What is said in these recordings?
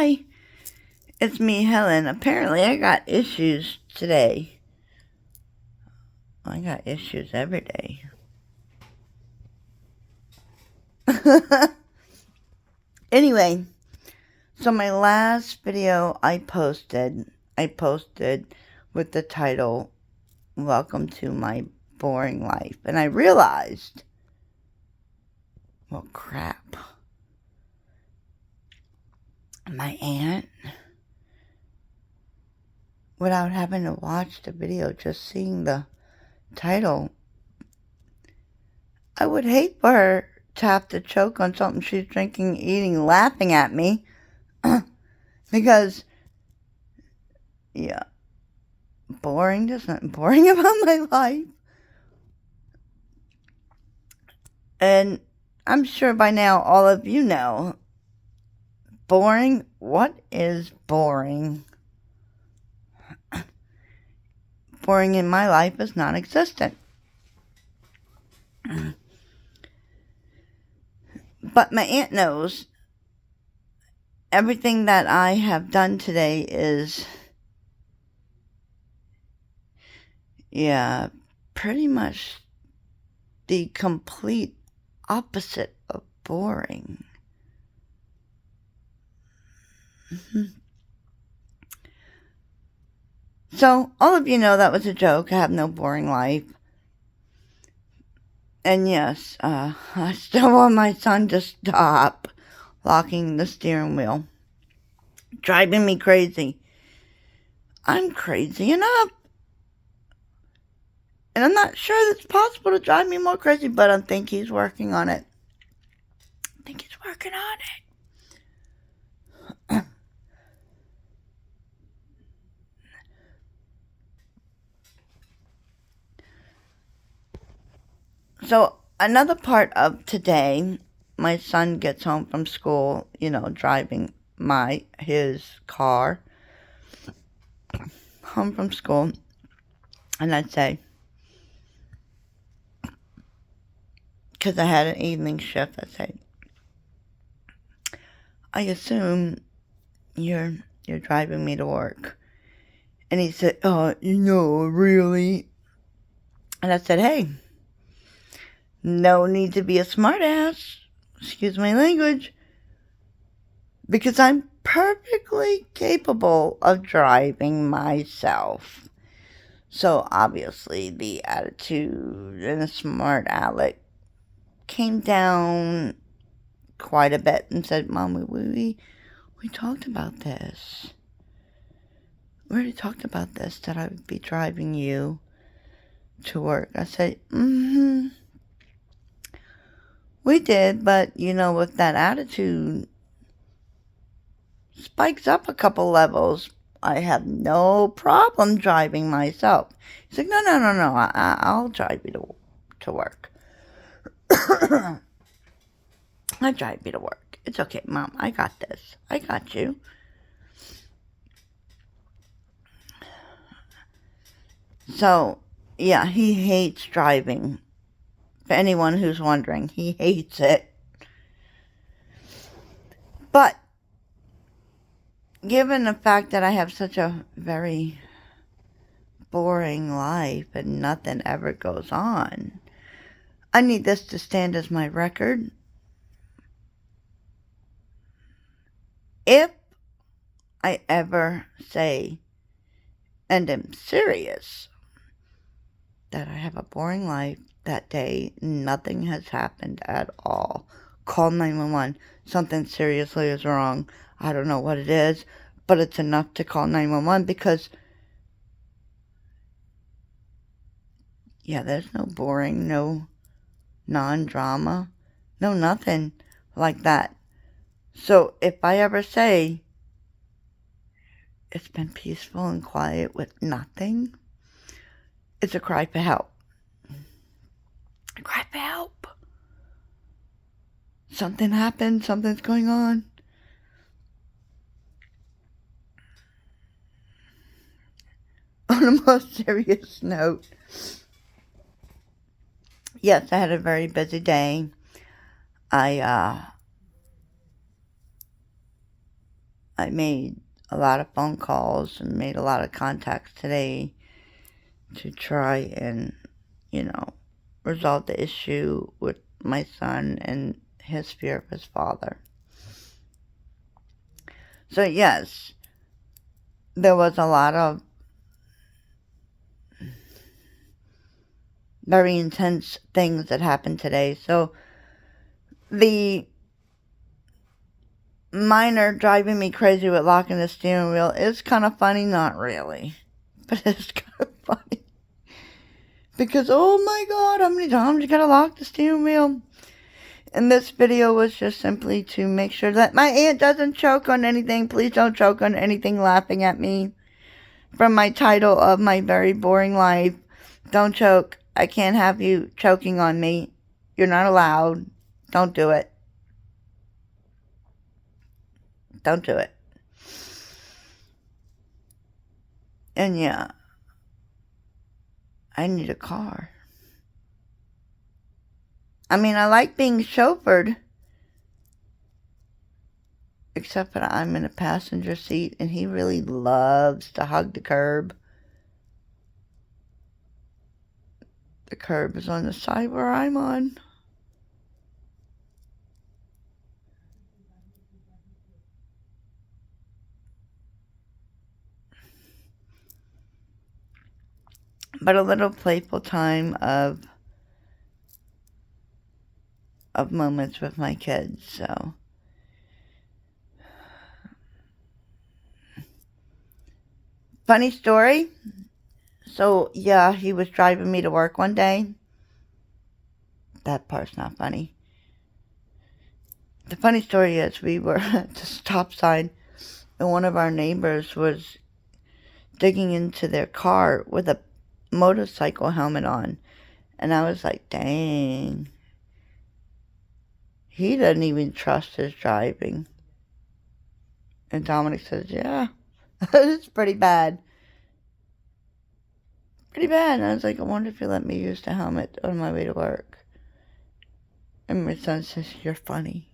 Hi, it's me, Helen. Apparently, I got issues today. I got issues every day. Anyway, so my last video I posted with the title, Welcome to My Boring Life. And I realized, well, crap. My aunt, without having to watch the video, just seeing the title, I would hate for her to have to choke on something she's drinking, eating, laughing at me. Because, yeah, there's nothing boring about my life. And I'm sure by now all of you know, boring? What is boring? Boring in my life is non-existent. But my aunt knows everything that I have done today is, pretty much the complete opposite of boring. So, all of you know that was a joke. I have no boring life. And yes, I still want my son to stop locking the steering wheel. Driving me crazy. I'm crazy enough. And I'm not sure it's possible to drive me more crazy, but I think he's working on it. So, another part of today, my son gets home from school, driving his car home from school. And I'd say, because I had an evening shift, I'd say, I assume you're driving me to work. And he said, really? And I said, hey, no need to be a smartass, excuse my language, because I'm perfectly capable of driving myself. So obviously the attitude and the smart aleck came down quite a bit and said, Mom, we talked about this. We already talked about this, that I would be driving you to work. I said, we did, but, with that attitude, spikes up a couple levels. I have no problem driving myself. He's like, no, I'll drive you to work. I'll drive you to work. It's okay, Mom. I got this. I got you. So, yeah, he hates driving. For anyone who's wondering, he hates it. But, given the fact that I have such a very boring life and nothing ever goes on, I need this to stand as my record. If I ever say, and am serious, that I have a boring life that day, nothing has happened at all, call 911. Something seriously is wrong. I don't know what it is, but it's enough to call 911 because, there's no boring, no non-drama, no nothing like that. So if I ever say it's been peaceful and quiet with nothing, it's a cry for help. A cry for help. Something happened, something's going on. On a more serious note, yes, I had a very busy day. I I made a lot of phone calls and made a lot of contacts today to try and, resolve the issue with my son and his fear of his father. So yes, there was a lot of very intense things that happened today. So the minor driving me crazy with locking the steering wheel is kind of funny, not really, but it's kind of funny because oh my god, how many times you gotta lock the steering wheel? And this video was just simply to make sure that my aunt doesn't choke on anything. Please don't choke on anything laughing at me. From my title of my very boring life, don't choke. I can't have you choking on me. You're not allowed. Don't do it. Don't do it. And yeah, I need a car. I mean, I like being chauffeured. Except that I'm in a passenger seat and he really loves to hug the curb. The curb is on the side where I'm on. But a little playful time of moments with my kids, so. Funny story. So, yeah, he was driving me to work one day. That part's not funny. The funny story is we were at the stop sign and one of our neighbors was digging into their car with a motorcycle helmet on. And I was like, dang. He doesn't even trust his driving. And Dominic says, yeah, it's pretty bad. Pretty bad. And I was like, I wonder if you let me use the helmet on my way to work. And my son says, you're funny.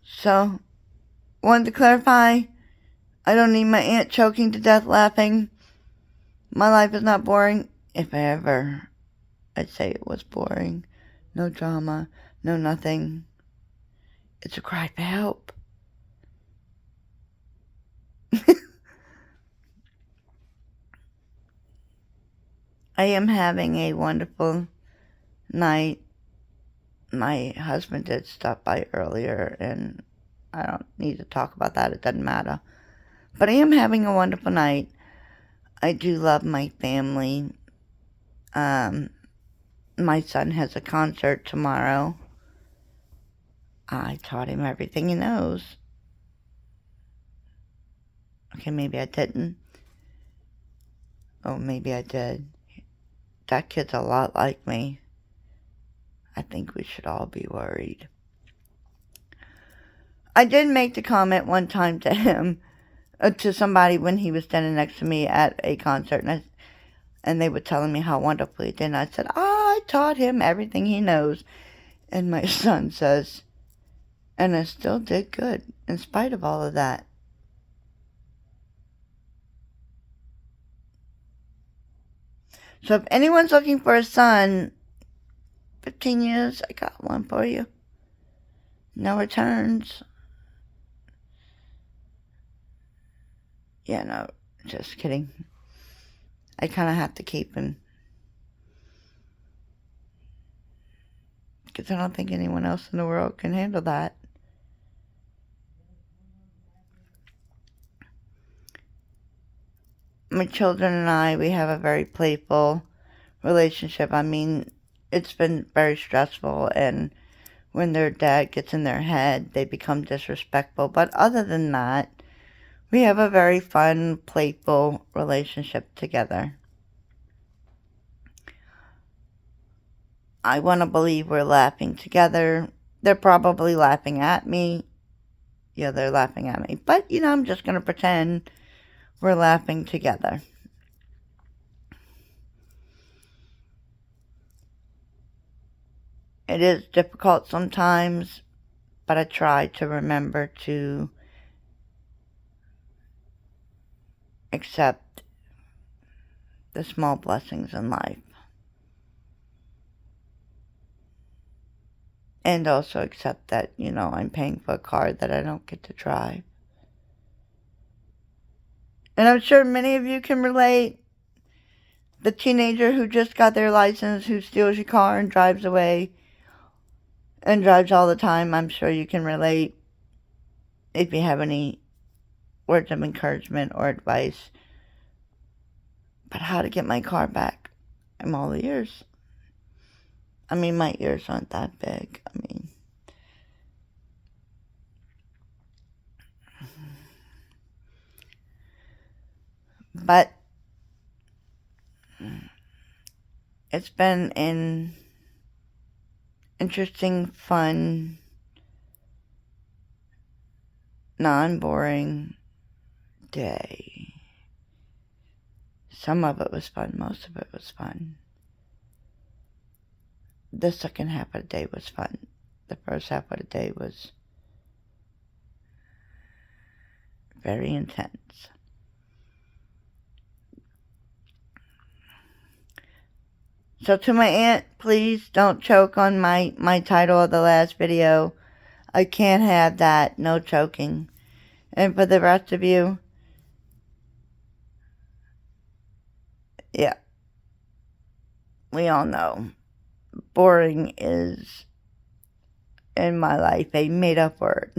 So, wanted to clarify, I don't need my aunt choking to death laughing. My life is not boring. If ever, I'd say it was boring. No drama, no nothing. It's a cry for help. I am having a wonderful night. My husband did stop by earlier, and I don't need to talk about that. It doesn't matter. But I am having a wonderful night. I do love my family. My son has a concert tomorrow. I taught him everything he knows. Okay, maybe I didn't. Oh, maybe I did. That kid's a lot like me. I think we should all be worried. I did make the comment one time to him, to somebody when he was standing next to me at a concert, and they were telling me how wonderful he did. And I said, I taught him everything he knows. And my son says, and I still did good in spite of all of that. So if anyone's looking for a son, 15 years, I got one for you. No returns. Yeah, no, just kidding. I kind of have to keep him. Because I don't think anyone else in the world can handle that. My children and I, we have a very playful relationship. I mean, it's been very stressful, and when their dad gets in their head, they become disrespectful. But other than that, we have a very fun, playful relationship together. I want to believe we're laughing together. They're probably laughing at me. Yeah, they're laughing at me. But, I'm just going to pretend we're laughing together. It is difficult sometimes, but I try to remember to accept the small blessings in life. And also accept that, I'm paying for a car that I don't get to drive. And I'm sure many of you can relate. The teenager who just got their license, who steals your car and drives away and drives all the time, I'm sure you can relate. If you have any words of encouragement or advice. But how to get my car back? I'm all ears. I mean, my ears aren't that big. But it's been an interesting, fun, non-boring day. Some of it was fun. Most of it was fun. The second half of the day was fun. The first half of the day was very intense. So to my aunt, please don't choke on my title of the last video. I can't have that. No choking. And for the rest of you, yeah, we all know boring is, in my life, a made-up word.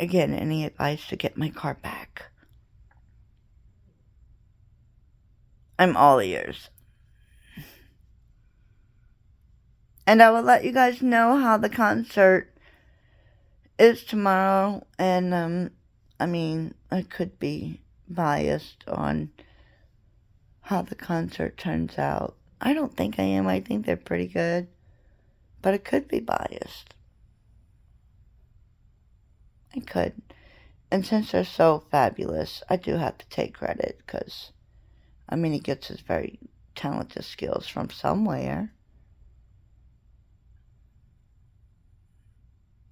Again, any advice to get my car back? I'm all ears. And I will let you guys know how the concert is tomorrow. And, I could be biased on how the concert turns out. I don't think I am. I think they're pretty good. But it could be biased. I could. And since they're so fabulous, I do have to take credit because, he gets his very talented skills from somewhere.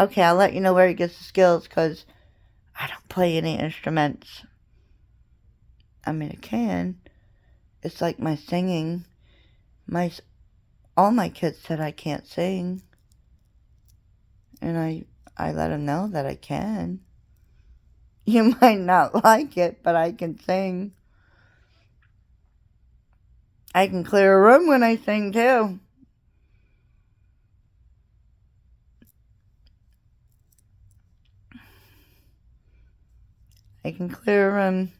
Okay, I'll let you know where he gets the skills because I don't play any instruments. I can. It's like my singing. All my kids said I can't sing. And I let them know that I can. You might not like it, but I can sing. I can clear a room when I sing, too. I can clear a room.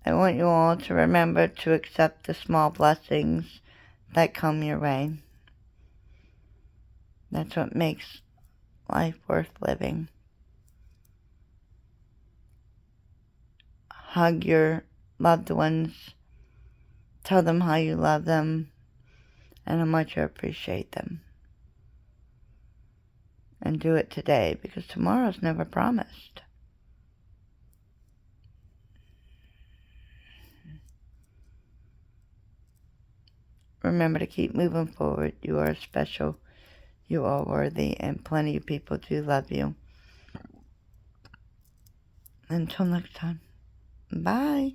I want you all to remember to accept the small blessings that come your way. That's what makes life worth living. Hug your loved ones. Tell them how you love them and how much you appreciate them. And do it today because tomorrow's never promised. Remember to keep moving forward. You are special. You are worthy, and plenty of people do love you. Until next time. Bye.